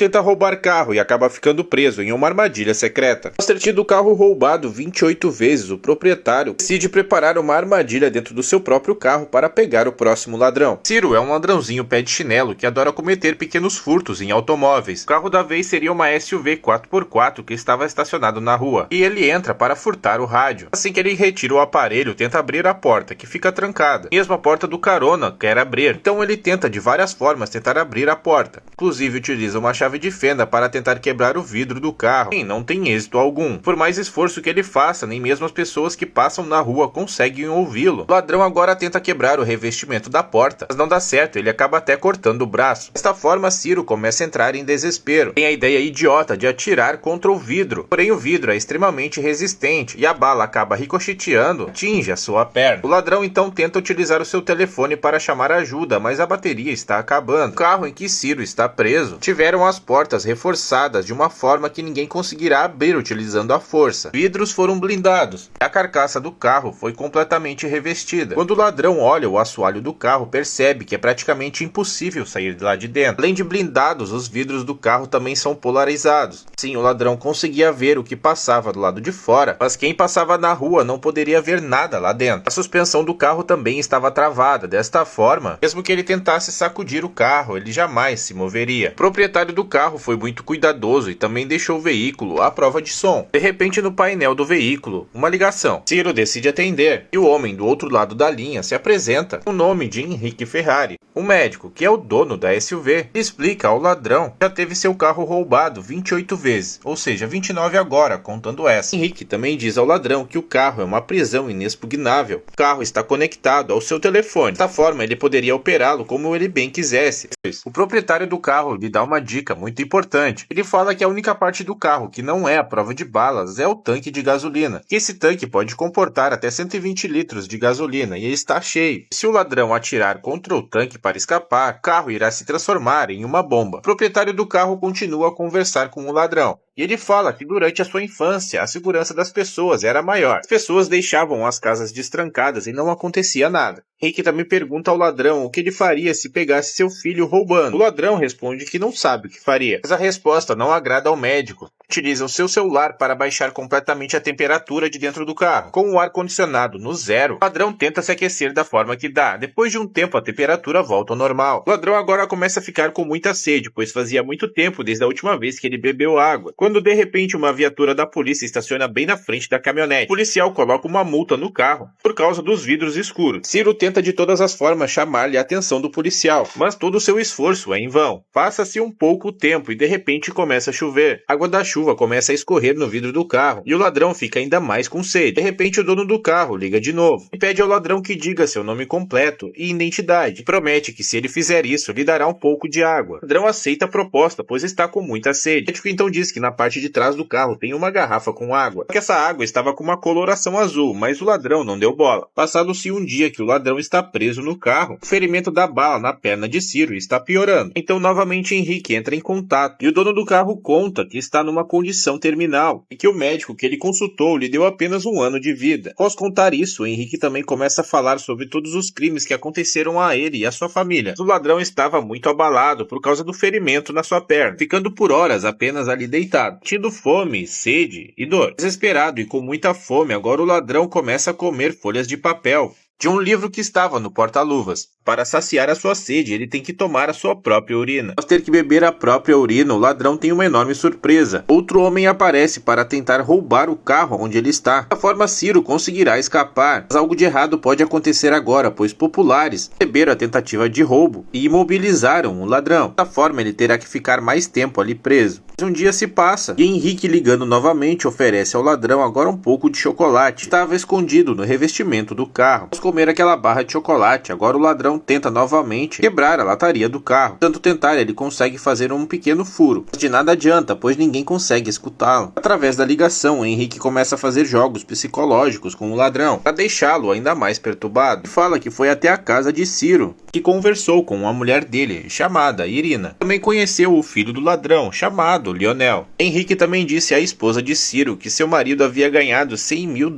tenta roubar carro e acaba ficando preso em uma armadilha secreta. Após ter tido o carro roubado 28 vezes, o proprietário decide preparar uma armadilha dentro do seu próprio carro para pegar o próximo ladrão. Ciro é um ladrãozinho pé de chinelo que adora cometer pequenos furtos em automóveis. O carro da vez seria uma SUV 4x4 que estava estacionado na rua, e ele entra para furtar o rádio. Assim que ele retira o aparelho, tenta abrir a porta, que fica trancada. Mesmo a porta do carona quer abrir, então ele tenta de várias formas tentar abrir a porta. Inclusive utiliza uma chave de fenda para tentar quebrar o vidro do carro, e não tem êxito algum. Por mais esforço que ele faça, nem mesmo as pessoas que passam na rua conseguem ouvi-lo. O ladrão agora tenta quebrar o revestimento da porta, mas não dá certo, ele acaba até cortando o braço. Desta forma, Ciro começa a entrar em desespero. Tem a ideia idiota de atirar contra o vidro, porém o vidro é extremamente resistente e a bala acaba ricocheteando e atinge a sua perna. O ladrão então tenta utilizar o seu telefone para chamar ajuda, mas a bateria está acabando. O carro em que Ciro está preso tiveram as portas reforçadas de uma forma que ninguém conseguirá abrir utilizando a força. Vidros foram blindados. A carcaça do carro foi completamente revestida. Quando o ladrão olha o assoalho do carro, percebe que é praticamente impossível sair de lá de dentro. Além de blindados, os vidros do carro também são polarizados. Sim, o ladrão conseguia ver o que passava do lado de fora, mas quem passava na rua não poderia ver nada lá dentro. A suspensão do carro também estava travada. Desta forma, mesmo que ele tentasse sacudir o carro, ele jamais se moveria. O proprietário do carro foi muito cuidadoso e também deixou o veículo à prova de som. De repente, no painel do veículo, uma ligação. Ciro decide atender e o homem do outro lado da linha se apresenta com o nome de Henrique Ferrari, um médico que é o dono da SUV, e explica ao ladrão que já teve seu carro roubado 28 vezes, ou seja, 29 agora, contando essa. Henrique também diz ao ladrão que o carro é uma prisão inexpugnável. O carro está conectado ao seu telefone. Desta forma, ele poderia operá-lo como ele bem quisesse. O proprietário do carro lhe dá uma dica muito importante. Ele fala que a única parte do carro que não é a prova de balas é o tanque de gasolina, que esse tanque pode comportar até 120 litros de gasolina e ele está cheio. Se o ladrão atirar contra o tanque para escapar, o carro irá se transformar em uma bomba. O proprietário do carro continua a conversar com o ladrão. E ele fala que durante a sua infância, a segurança das pessoas era maior. As pessoas deixavam as casas destrancadas e não acontecia nada. Rick também pergunta ao ladrão o que ele faria se pegasse seu filho roubando. O ladrão responde que não sabe o que faria, mas a resposta não agrada ao médico. Utiliza o seu celular para baixar completamente a temperatura de dentro do carro. Com o ar-condicionado no zero, o ladrão tenta se aquecer da forma que dá. Depois de um tempo, a temperatura volta ao normal. O ladrão agora começa a ficar com muita sede, pois fazia muito tempo desde a última vez que ele bebeu água. Quando de repente uma viatura da polícia estaciona bem na frente da caminhonete. O policial coloca uma multa no carro por causa dos vidros escuros. Ciro tenta de todas as formas chamar-lhe a atenção do policial, mas todo o seu esforço é em vão. Passa-se um pouco o tempo e de repente começa a chover. A água da chuva começa a escorrer no vidro do carro e o ladrão fica ainda mais com sede. De repente o dono do carro liga de novo e pede ao ladrão que diga seu nome completo e identidade. Promete que se ele fizer isso, lhe dará um pouco de água. O ladrão aceita a proposta, pois está com muita sede. O médico então diz que na parte de trás do carro tem uma garrafa com água. Que essa água estava com uma coloração azul, mas o ladrão não deu bola. Passado-se um dia que o ladrão está preso no carro, o ferimento da bala na perna de Ciro está piorando. Então novamente Henrique entra em contato e o dono do carro conta que está numa condição terminal e que o médico que ele consultou lhe deu apenas 1 ano de vida. Após contar isso, Henrique também começa a falar sobre todos os crimes que aconteceram a ele e a sua família. O ladrão estava muito abalado por causa do ferimento na sua perna, ficando por horas apenas ali deitado, tendo fome, sede e dor. Desesperado e com muita fome, agora o ladrão começa a comer folhas de papel de um livro que estava no porta-luvas. Para saciar a sua sede, ele tem que tomar a sua própria urina. Após ter que beber a própria urina, o ladrão tem uma enorme surpresa. Outro homem aparece para tentar roubar o carro onde ele está. Da forma, Ciro conseguirá escapar. Mas algo de errado pode acontecer agora, pois populares receberam a tentativa de roubo e imobilizaram o ladrão. Da forma, ele terá que ficar mais tempo ali preso. Mas um dia se passa e Henrique, ligando novamente, oferece ao ladrão agora um pouco de chocolate. Estava escondido no revestimento do carro. Após comer aquela barra de chocolate, agora o ladrão tenta novamente quebrar a lataria do carro. Tanto tentar, ele consegue fazer um pequeno furo, mas de nada adianta, pois ninguém consegue escutá-lo. Através da ligação, Henrique começa a fazer jogos psicológicos com o ladrão, para deixá-lo ainda mais perturbado. Fala que foi até a casa de Ciro, que conversou com uma mulher dele, chamada Irina. Também conheceu o filho do ladrão, chamado Lionel. Henrique também disse à esposa de Ciro que seu marido havia ganhado $100 mil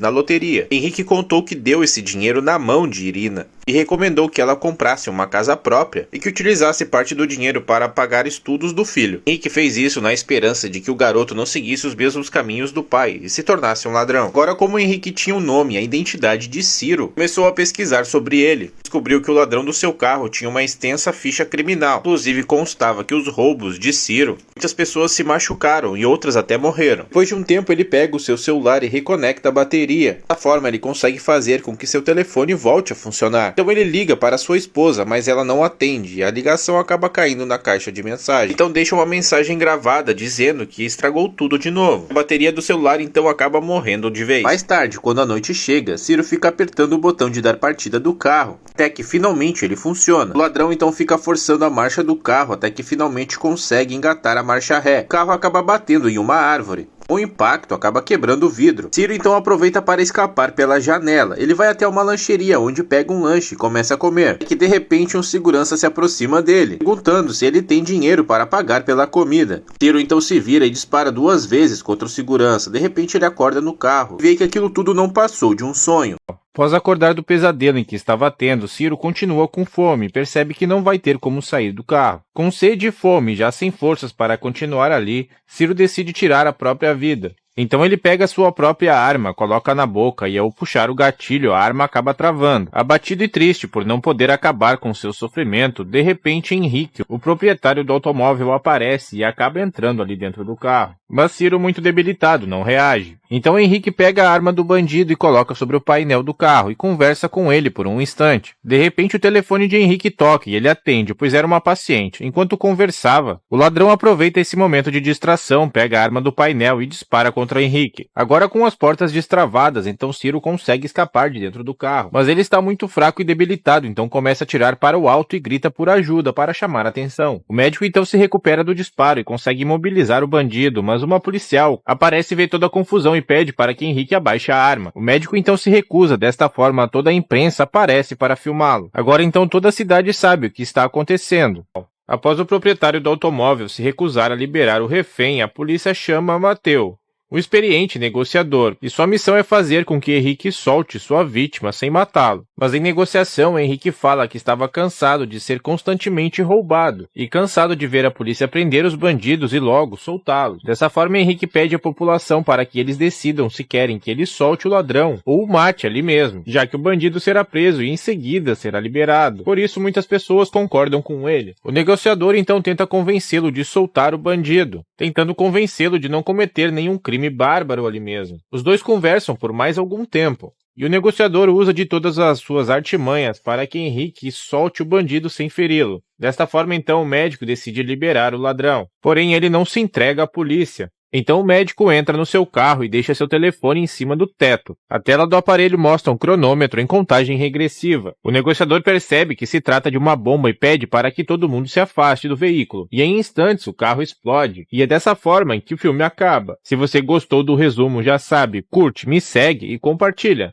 na loteria. Henrique contou que deu esse dinheiro na mão de Irina. e recomendou que ela comprasse uma casa própria e que utilizasse parte do dinheiro para pagar estudos do filho. Henrique fez isso na esperança de que o garoto não seguisse os mesmos caminhos do pai e se tornasse um ladrão. Agora, como Henrique tinha o nome e a identidade de Ciro, começou a pesquisar sobre ele. Descobriu que o ladrão do seu carro tinha uma extensa ficha criminal. Inclusive constava que os roubos de Ciro, muitas pessoas se machucaram e outras até morreram. Depois de um tempo, ele pega o seu celular e reconecta a bateria. Dessa forma, ele consegue fazer com que seu telefone volte a funcionar. Então ele liga para sua esposa, mas ela não atende e a ligação acaba caindo na caixa de mensagem. Então deixa uma mensagem gravada dizendo que estragou tudo de novo. A bateria do celular então acaba morrendo de vez. Mais tarde, quando a noite chega, Ciro fica apertando o botão de dar partida do carro, até que finalmente ele funciona. O ladrão então fica forçando a marcha do carro até que finalmente consegue engatar a marcha ré. O carro acaba batendo em uma árvore. O impacto acaba quebrando o vidro. Ciro então aproveita para escapar pela janela. Ele vai até uma lancheria onde pega um lanche e começa a comer. É que de repente um segurança se aproxima dele, perguntando se ele tem dinheiro para pagar pela comida. Ciro então se vira e dispara 2 vezes contra o segurança. De repente ele acorda no carro e vê que aquilo tudo não passou de um sonho. Após acordar do pesadelo em que estava tendo, Ciro continua com fome e percebe que não vai ter como sair do carro. Com sede e fome, já sem forças para continuar ali, Ciro decide tirar a própria vida. Então ele pega sua própria arma, coloca na boca e ao puxar o gatilho a arma acaba travando. Abatido e triste por não poder acabar com seu sofrimento, de repente Henrique, o proprietário do automóvel, aparece e acaba entrando ali dentro do carro. Mas Ciro, muito debilitado, não reage. Então Henrique pega a arma do bandido e coloca sobre o painel do carro e conversa com ele por um instante. De repente o telefone de Henrique toca e ele atende, pois era uma paciente. Enquanto conversava, o ladrão aproveita esse momento de distração, pega a arma do painel e dispara contra Henrique. Agora com as portas destravadas, então Ciro consegue escapar de dentro do carro. Mas ele está muito fraco e debilitado, então começa a atirar para o alto e grita por ajuda para chamar a atenção. O médico então se recupera do disparo e consegue imobilizar o bandido, mas uma policial aparece e vê toda a confusão e pede para que Henrique abaixe a arma. O médico então se recusa, desta forma toda a imprensa aparece para filmá-lo. Agora então toda a cidade sabe o que está acontecendo. Após o proprietário do automóvel se recusar a liberar o refém, a polícia chama Mateu, um experiente negociador, e sua missão é fazer com que Henrique solte sua vítima sem matá-lo. Mas em negociação, Henrique fala que estava cansado de ser constantemente roubado e cansado de ver a polícia prender os bandidos e logo soltá-los. Dessa forma, Henrique pede à população para que eles decidam se querem que ele solte o ladrão ou o mate ali mesmo, já que o bandido será preso e em seguida será liberado. Por isso, muitas pessoas concordam com ele. O negociador então tenta convencê-lo de soltar o bandido, tentando convencê-lo de não cometer nenhum crime bárbaro ali mesmo. Os dois conversam por mais algum tempo, e o negociador usa de todas as suas artimanhas para que Henrique solte o bandido sem feri-lo. Desta forma, então, o médico decide liberar o ladrão. Porém, ele não se entrega à polícia. Então o médico entra no seu carro e deixa seu telefone em cima do teto. A tela do aparelho mostra um cronômetro em contagem regressiva. O negociador percebe que se trata de uma bomba e pede para que todo mundo se afaste do veículo. E em instantes o carro explode. E é dessa forma em que o filme acaba. Se você gostou do resumo, já sabe, curte, me segue e compartilha.